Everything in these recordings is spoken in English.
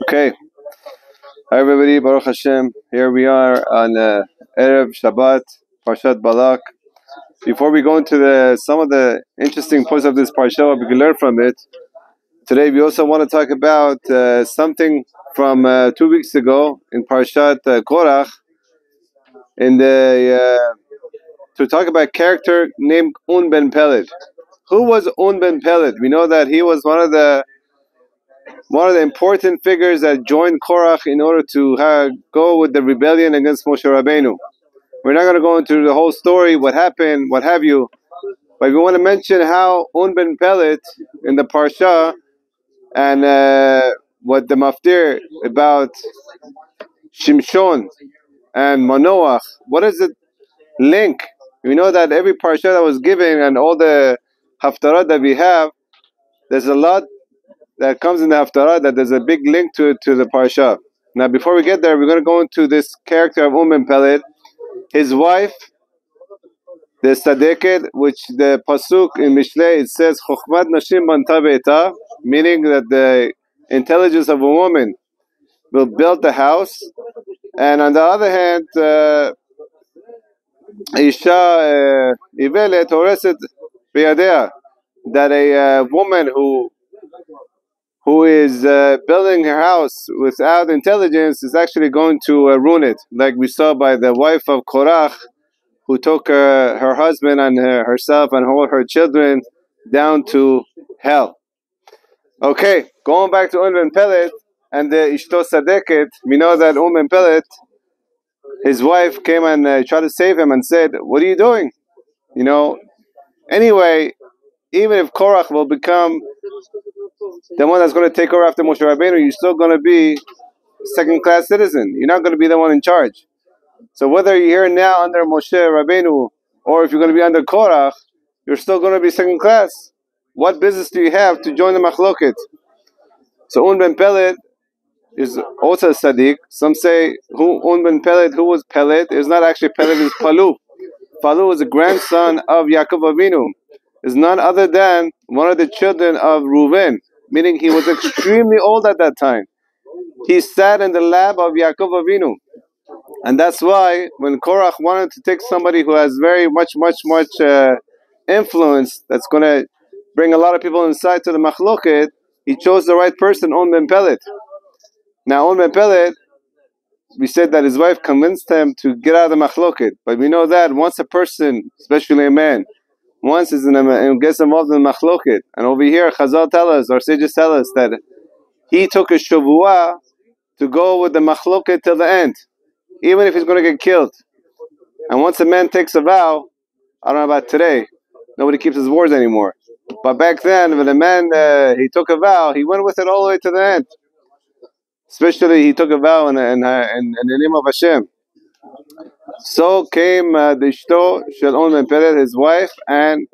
Okay. Hi everybody, Baruch Hashem. Here we are on Erev Shabbat, Parashat Balak. Before we go into some of the interesting points of this Parashah, what we can learn from it, today we also want to talk about something from 2 weeks ago in Parashat Korach, to talk about a character named Un ben Peled. Who was Un ben Peled? We know that he was one of the important figures that joined Korach in order to go with the rebellion against Moshe Rabbeinu. We're not going to go into the whole story, what happened, what have you, but we want to mention how Un ben Peled in the Parashah and what the maftir about Shimshon and Manoach, what is the link? We know that every Parashah that was given and all the haftarah that we have, there's a lot that comes in the haftarah that there's a big link to the Parashah. Now before we get there, we're going to go into this character of Ben Peled. His wife, the Sadeket, which the Pasuk in Mishlei, it says Chokhmat Nashim Banta Beita, meaning that the intelligence of a woman will build the house. And on the other hand, Isha Ivelet Horeset Biyadea, that a woman who is building her house without intelligence is actually going to ruin it, like we saw by the wife of Korach, who took her husband and herself and all her children down to hell. Okay, going back to Ben Peled and the Ishto Sadeket, we know that Ben Peled, his wife came and tried to save him and said, "What are you doing? Anyway, even if Korach will become the one that's going to take over after Moshe Rabbeinu, you're still going to be second-class citizen. You're not going to be the one in charge. So whether you're here now under Moshe Rabbeinu or if you're going to be under Korach, you're still going to be second class. What business do you have to join the machloket?" So Ben Peled is also a Sadiq. Some say Ben Peled, who was Peled, is not actually Peled, is Palu. Palu is a grandson of Yaakov Avinu. Is none other than one of the children of Reuven, meaning he was extremely old at that time. He sat in the lap of Yaakov Avinu. And that's why when Korach wanted to take somebody who has very much influence, that's going to bring a lot of people inside to the machloket, he chose the right person, Ben Peled. Now Ben Peled, we said that his wife convinced him to get out of the machloket. But we know that once a person, especially a man, once gets involved in the machloket, and over here Chazal tell us, or sages tell us, that he took a shavua to go with the machloket till the end, even if he's going to get killed. And once a man takes a vow, I don't know about today, nobody keeps his words anymore. But back then, when a man he took a vow, he went with it all the way to the end. Especially he took a vow in the name of Hashem. So came the Ishto Shel Ben Peled, his wife, and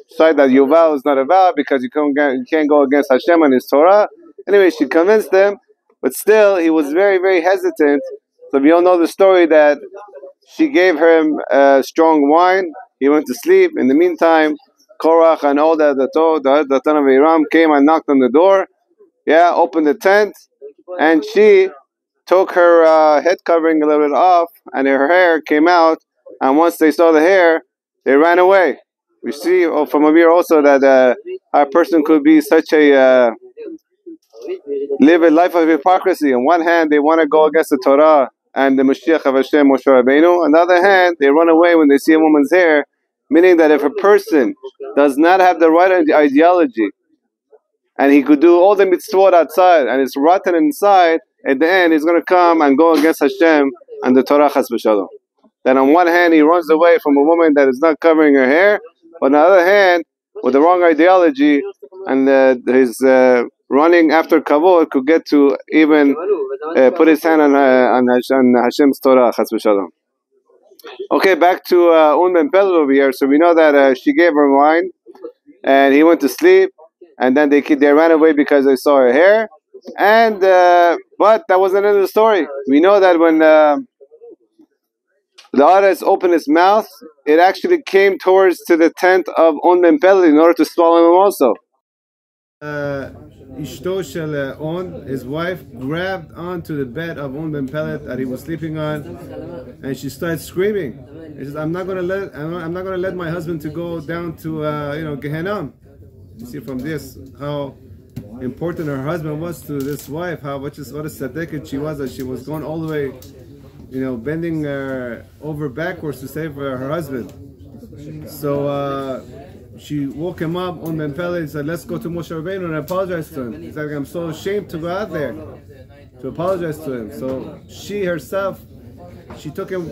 decided that your vow is not a vow because you can't go against Hashem and His Torah. Anyway, she convinced him, but still he was very, very hesitant. So we all know the story that she gave him strong wine. He went to sleep. In the meantime, Korach and all the Datan of Iram came and knocked on the door. Opened the tent, and she took her head covering a little bit off, and her hair came out. And once they saw the hair, they ran away. We see from over here also that a person could be live a life of hypocrisy. On one hand, they want to go against the Torah and the Mashiach of Hashem, Moshe Rabbeinu. On the other hand, they run away when they see a woman's hair, meaning that if a person does not have the right ideology, and he could do all the mitzvot outside, and it's rotten inside, at the end he's going to come and go against Hashem and the Torah chas v'shalom. Then on one hand he runs away from a woman that is not covering her hair, but on the other hand, with the wrong ideology and his running after kavod could get to even put his hand on Hashem's Torah chas v'shalom. Okay, back to Ben Peled over here. So we know that she gave her wine, and he went to sleep, and then they ran away because they saw her hair. And but that wasn't the end of the story. We know that when the Ares opened his mouth, it actually came towards to the tent of Ben Peled in order to swallow him also. Ishto Shel On, his wife, grabbed onto the bed of On Ben Pelet that he was sleeping on, and she started screaming. She says, I'm not gonna let my husband to go down to Gehenna. You see from this how important her husband was to this wife, what a tzaddikat she was, that she was going all the way, bending over backwards to save her husband. So she woke him up on Ben Pele and said, let's go to Moshe Rabbeinu and apologize to him. He's like, I'm so ashamed to go out there to apologize to him. So she herself, she took her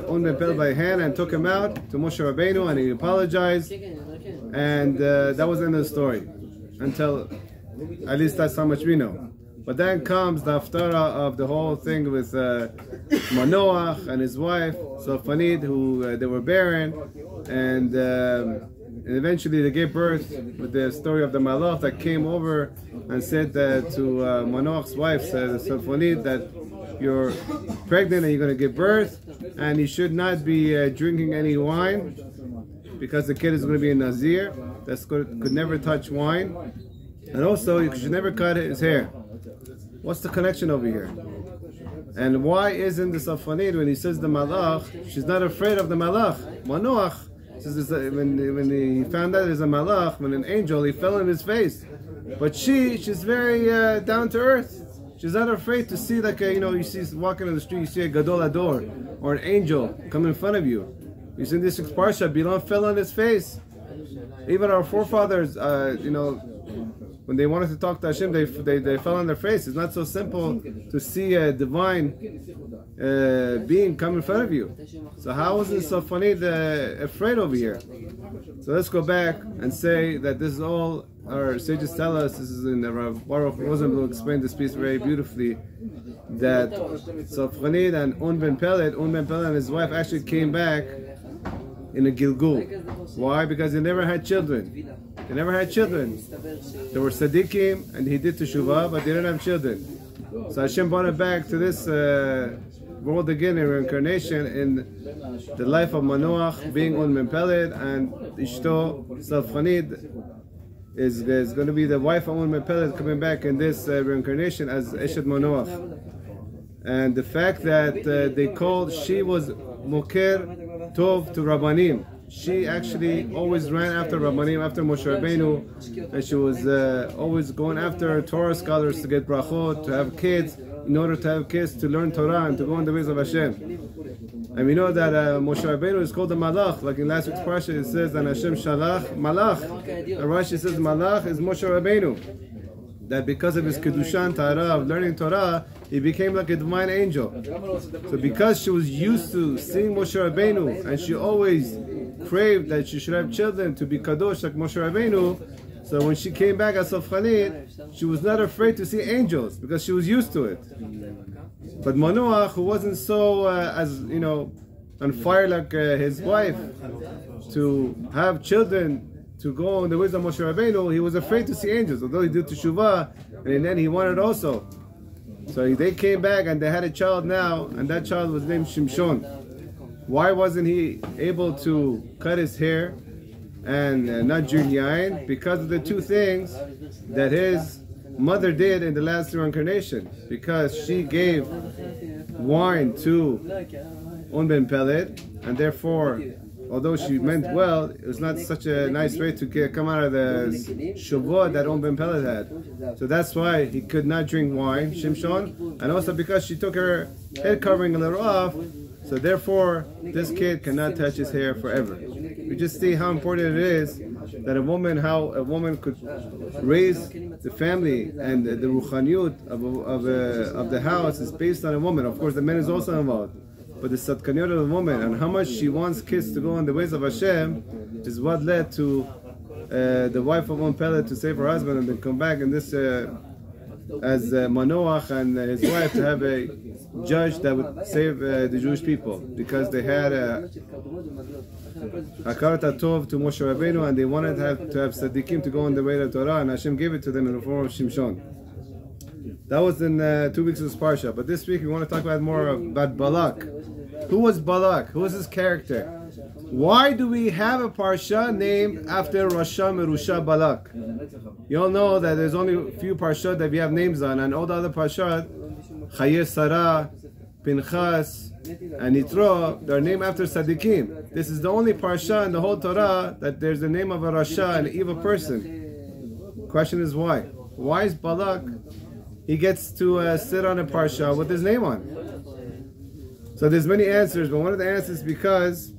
own Ben Pele by hand and took him out to Moshe Rabbeinu, and he apologized. And that was the end of the story. Until, at least that's how much we know. But then comes the haftarah of the whole thing with Manoach and his wife, Sophanid, who they were barren, and eventually they gave birth with the story of the Malach that came over and said to Manoach's wife, Sophanid, that you're pregnant and you're going to give birth, and you should not be drinking any wine, because the kid is going to be a Nazir, could never touch wine, and also you should never cut his hair. What's the connection over here? And why isn't the Sophanid, when he says the Malach, she's not afraid of the Malach? Manoach says when he found out there's a Malach, when an angel, he fell on his face. But she's very down to earth. She's not afraid to see, like you see walking on the street, you see a Gadol Ador or an angel come in front of you. You see in this Parashah, Bilam fell on his face. Even our forefathers, when they wanted to talk to Hashem, they fell on their face. It's not so simple to see a divine being come in front of you. So how is it so funny afraid over here? So let's go back and say that this is all our sages tell us. This is in the Rav Baruch Rosenblum explained this piece very beautifully. That Sophanid and Un Ben Pelet and his wife actually came back in a Gilgul. Why? Because they never had children. They never had children. They were tzaddikim, and he did teshuvah, but they didn't have children. So Hashem brought it back to this world again in reincarnation in the life of Manoach being on Mempeled, and Ishto Sophanid is going to be the wife of Mempeled coming back in this reincarnation as Eshet Manoach. And the fact that she was Moker Tov to Rabbanim. She actually always ran after Rabbanim, after Moshe Rabbeinu, and she was always going after Torah scholars to get brachot, to have kids, in order to have kids to learn Torah and to go in the ways of Hashem. And we know that Moshe Rabbeinu is called the Malach, like in last week's Parashah it says that Hashem Shalach Malach. And Rashi says Malach is Moshe Rabbeinu. That because of his Kedushan Ta'ara of learning Torah, he became like a divine angel. So because she was used to seeing Moshe Rabbeinu, and she always craved that she should have children to be Kadosh like Moshe Rabbeinu, so when she came back as Sophanit, she was not afraid to see angels because she was used to it. But Manoach, who wasn't so on fire like his wife, to have children, to go in the ways of Moshe Rabbeinu, he was afraid to see angels, although he did teshuvah, and then he wanted also. So they came back and they had a child now, and that child was named Shimshon. Why wasn't he able to cut his hair and not drink yain? Because of the two things that his mother did in the last reincarnation. Because she gave wine to Un Ben Pelet, and therefore, although she meant well, it was not such a nice way to come out of the shavua that Un Ben Pelet had. So that's why he could not drink wine, Shimshon, and also because she took her head covering a little off, so therefore this kid cannot touch his hair forever. We just see how important it is that how a woman could raise the family, and the ruchaniyut of the house is based on a woman. Of course, the man is also involved. But the sadkaniyot of the woman and how much she wants kids to go in the ways of Hashem is what led to the wife of one Pelet to save her husband and then come back in this as Manoach and his wife to have a judge that would save the Jewish people, because they had Hakarat HaTov to Moshe Rabbeinu, and they wanted to have tzaddikim to go in the way of Torah, and Hashem gave it to them in the form of Shimshon. That was in 2 weeks of this Parashah. But this week we want to talk about more about Balak. Who was Balak? Who was his character? Why do we have a Parashah named after Rasha Merusha Balak? You all know that there's only a few Parashah that we have names on, and all the other Parashah, Chaye Sarah, Pinchas, and Yitro, they're named after Tzaddikim. This is the only Parashah in the whole Torah that there's the name of a Rasha, an evil person. Question is why? Why is Balak, he gets to sit on a Parashah with his name on? So there's many answers, but one of the answers is because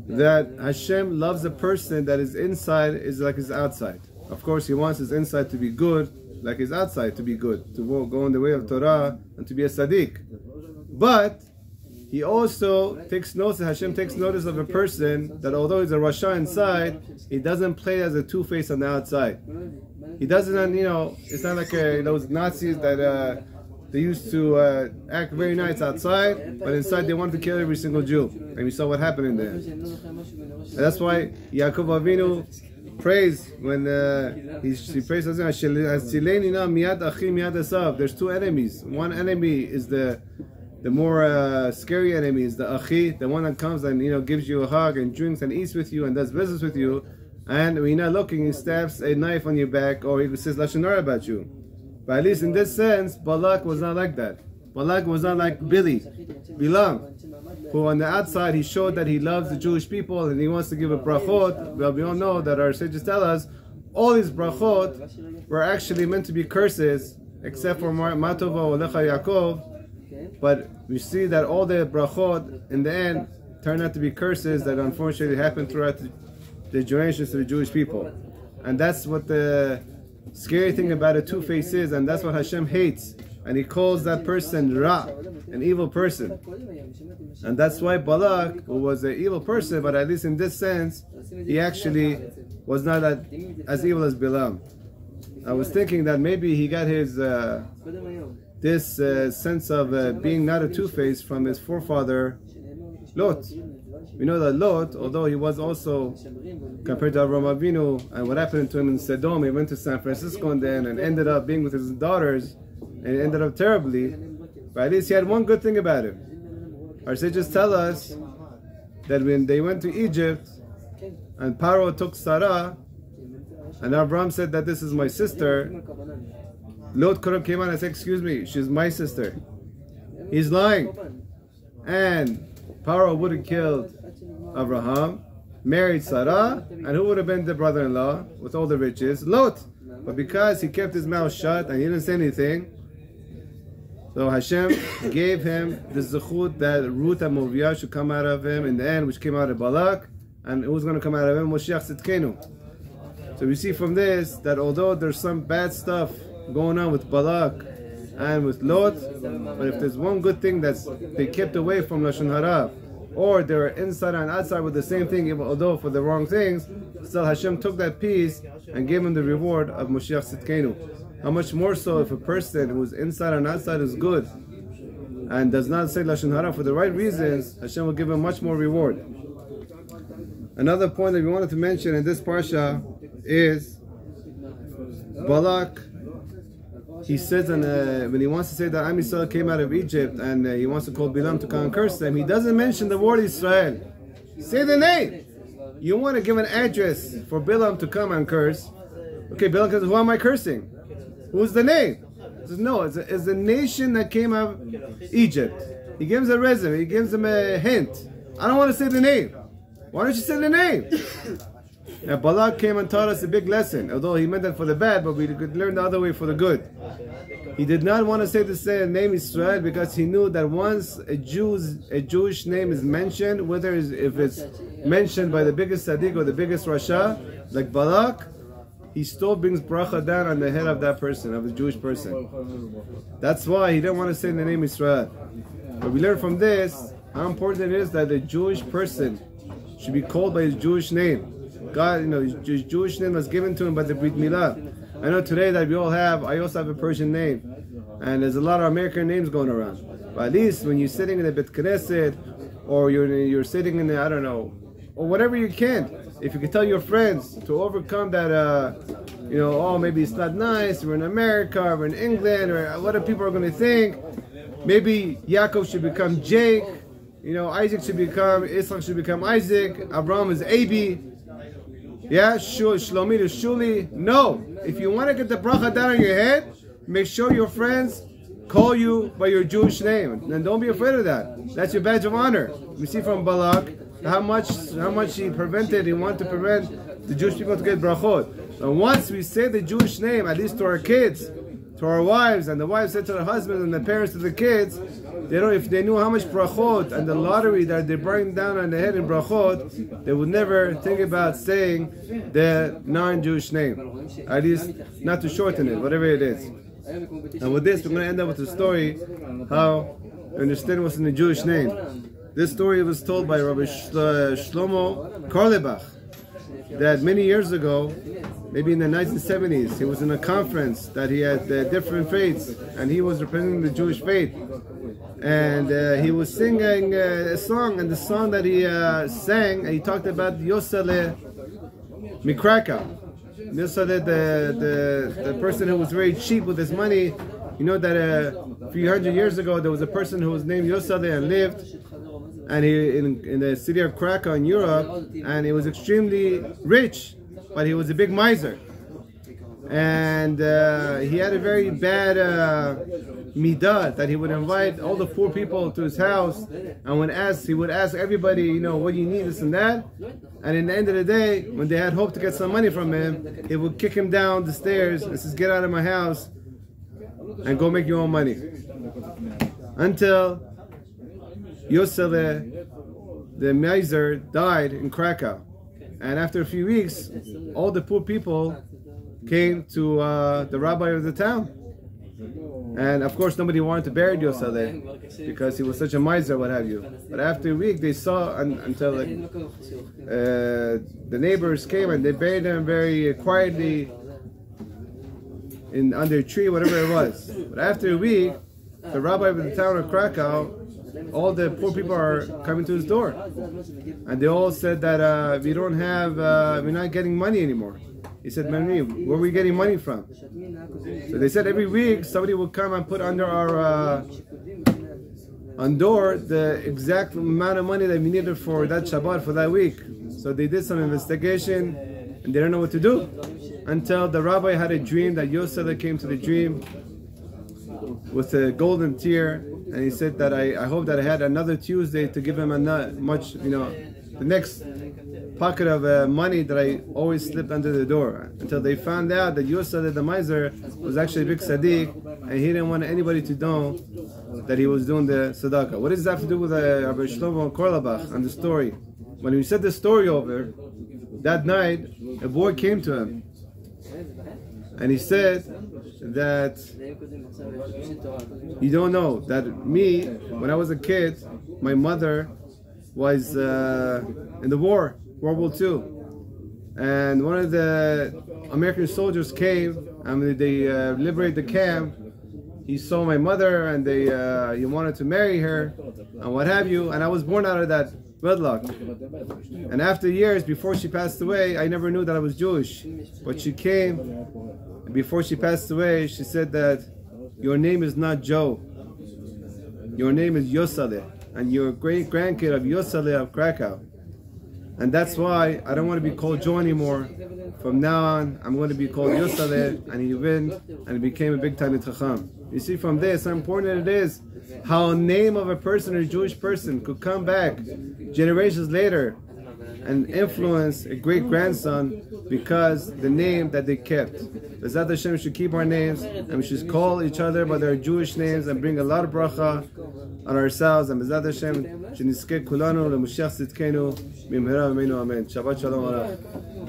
that Hashem loves a person that his inside is like his outside. Of course, he wants his inside to be good, like his outside to be good, to go in the way of Torah and to be a tzaddik. But he also takes notice, Hashem takes notice of a person that although he's a Rasha inside, he doesn't play as a two-face on the outside. He doesn't, it's not like those Nazis that they used to act very nice outside, but inside they wanted to kill every single Jew. And we saw what happened in there. And that's why Yaakov Avinu prays when he prays, there's two enemies. One enemy is the more scary enemy is the Achi, the one that comes and gives you a hug and drinks and eats with you and does business with you. And when you're not looking, he stabs a knife on your back or he says Lashon Hara about you. But at least in this sense, Balak was not like that. Balak was not like Bilam, who on the outside he showed that he loves the Jewish people and he wants to give a brachot. Well, we all know that our sages tell us all these brachot were actually meant to be curses, except for Matova Olecha Yaakov. But we see that all the brachot in the end turned out to be curses that unfortunately happened throughout the generations to the Jewish people. And that's what the scary thing about a two-face is, and that's what Hashem hates. And he calls that person Ra, an evil person. And that's why Balak, who was an evil person, but at least in this sense, he actually was not as evil as Bilam. I was thinking that maybe he got his this sense of being not a two-face from his forefather Lot. We know that Lot, although he was also compared to Avraham Avinu, and what happened to him in Sodom, he went to San Francisco and then and ended up being with his daughters, and it ended up terribly. But at least he had one good thing about him. Our sages tell us that when they went to Egypt and Paro took Sarah, and Abraham said that this is my sister, Lot could have came out and said, excuse me, she's my sister. He's lying. And Paro would have killed Abraham, married Sarah, and who would have been the brother-in-law with all the riches? Lot. But because he kept his mouth shut and he didn't say anything, so Hashem gave him the zechut that Ruth and Movia should come out of him in the end, which came out of Balak, and who's going to come out of him? Moshiach Tzidkenu. So we see from this that although there's some bad stuff going on with Balak and with Lot, but if there's one good thing that's they kept away from Lashon Hara, or they were inside and outside with the same thing, even although for the wrong things, still Hashem took that piece and gave him the reward of Moshiach Tzidkenu. How much more so if a person who's inside and outside is good and does not say Lashon Hara for the right reasons, Hashem will give him much more reward. Another point that we wanted to mention in this Parashah is Balak. He says, when he wants to say that Am Yisrael came out of Egypt and he wants to call Bilam to come and curse them, he doesn't mention the word Israel. Say the name. You want to give an address for Bilam to come and curse. Okay, Bilam says, who am I cursing? Who's the name? He says, no, it's a nation that came out of Egypt. He gives a resume, he gives them a hint. I don't want to say the name. Why don't you say the name? Now Balak came and taught us a big lesson, although he meant that for the bad, but we could learn the other way for the good. He did not want to say the name Israel because he knew that once a Jewish name is mentioned, whether if it's mentioned by the biggest tzaddik or the biggest rasha, like Balak, he still brings bracha down on the head of that person, of the Jewish person. That's why he didn't want to say the name Israel. But we learn from this how important it is that the Jewish person should be called by his Jewish name. God, his Jewish name was given to him by the Brit Milah. I know today that we all have, I also have a Persian name. And there's a lot of American names going around. But at least when you're sitting in a Bet Knesset, or you're sitting in the, I don't know, or whatever you can, if you can tell your friends to overcome that, oh, maybe it's not nice, we're in America, we're in England, or what are people going to think? Maybe Yaakov should become Jake, Isaac should become, Isaac should become Isaac, Abraham is Abi, Shlomi is Shuli. No, if you want to get the bracha down on your head, make sure your friends call you by your Jewish name, and don't be afraid of that. That's your badge of honor. We see from Balak how much he wanted to prevent the Jewish people to get brachot. And once we say the Jewish name, at least to our kids, to our wives, and the wives said to their husbands and the parents to the kids, if they knew how much brachot and the lottery that they bring down on the head in brachot, they would never think about saying the non-Jewish name. At least not to shorten it, whatever it is. And with this, we're going to end up with the story how to understand what's in the Jewish name. This story was told by Rabbi Shlomo Karlebach, that many years ago, maybe in the 1970s, he was in a conference that he had different faiths, and he was representing the Jewish faith. And he was singing a song, and the song that he sang, he talked about Yosale Mikrakau. Yosale, the person who was very cheap with his money. You know that a few hundred years ago, there was a person who was named Yosale and lived and in the city of Krakow in Europe, and he was extremely rich, but he was a big miser. And he had a very bad midah, that he would invite all the poor people to his house, and he would ask everybody, what do you need, this and that. And in the end of the day, when they had hoped to get some money from him, he would kick him down the stairs and says, "Get out of my house and go make your own money." Until Yosele, the miser, died in Krakow. And after a few weeks, all the poor people came to the rabbi of the town. And of course, nobody wanted to bury Yosele because he was such a miser, what have you. But after a week, they saw until the neighbors came and they buried him very quietly under a tree, whatever it was. But after a week, the rabbi of the town of Krakow, all the poor people are coming to his door, and they all said that we're not getting money anymore. He said, "Mami, where are we getting money from?" So they said every week somebody would come and put under our door the exact amount of money that we needed for that Shabbat for that week. So they did some investigation and they didn't know what to do, until the rabbi had a dream that Yosele came to the dream with a golden tear, and he said that I hope that I had another Tuesday to give him the next pocket of money that I always slipped under the door, until they found out that Yosele the miser was actually a big tzaddik, and he didn't want anybody to know that he was doing the tzedakah. What does that have to do with Rabbi Shlomo Karlebach and the story? When we said the story over, that night a boy came to him and he said that you don't know that me, when I was a kid, my mother was in the war, World War II, and one of the American soldiers came and they liberated the camp. He saw my mother and he wanted to marry her and what have you, and I was born out of that wedlock. And after years, before she passed away, I never knew that I was Jewish, but she came, and before she passed away, she said that your name is not Joe, your name is Yosele, and you're a great grandkid of Yosele of Krakow. And that's why I don't want to be called Joe anymore. From now on, I'm going to be called Yosele, and he went and he became a big Talmid Chacham. You see from this how important it is, how a name of a person or a Jewish person could come back generations later and influence a great-grandson because the name that they kept. Bezat Hashem, we should keep our names and we should call each other by their Jewish names and bring a lot of bracha on ourselves. And Bezat Hashem, shenizke kulanu leMoshiach tzidkenu b'mehera v'meinu amen. Shabbat shalom alech.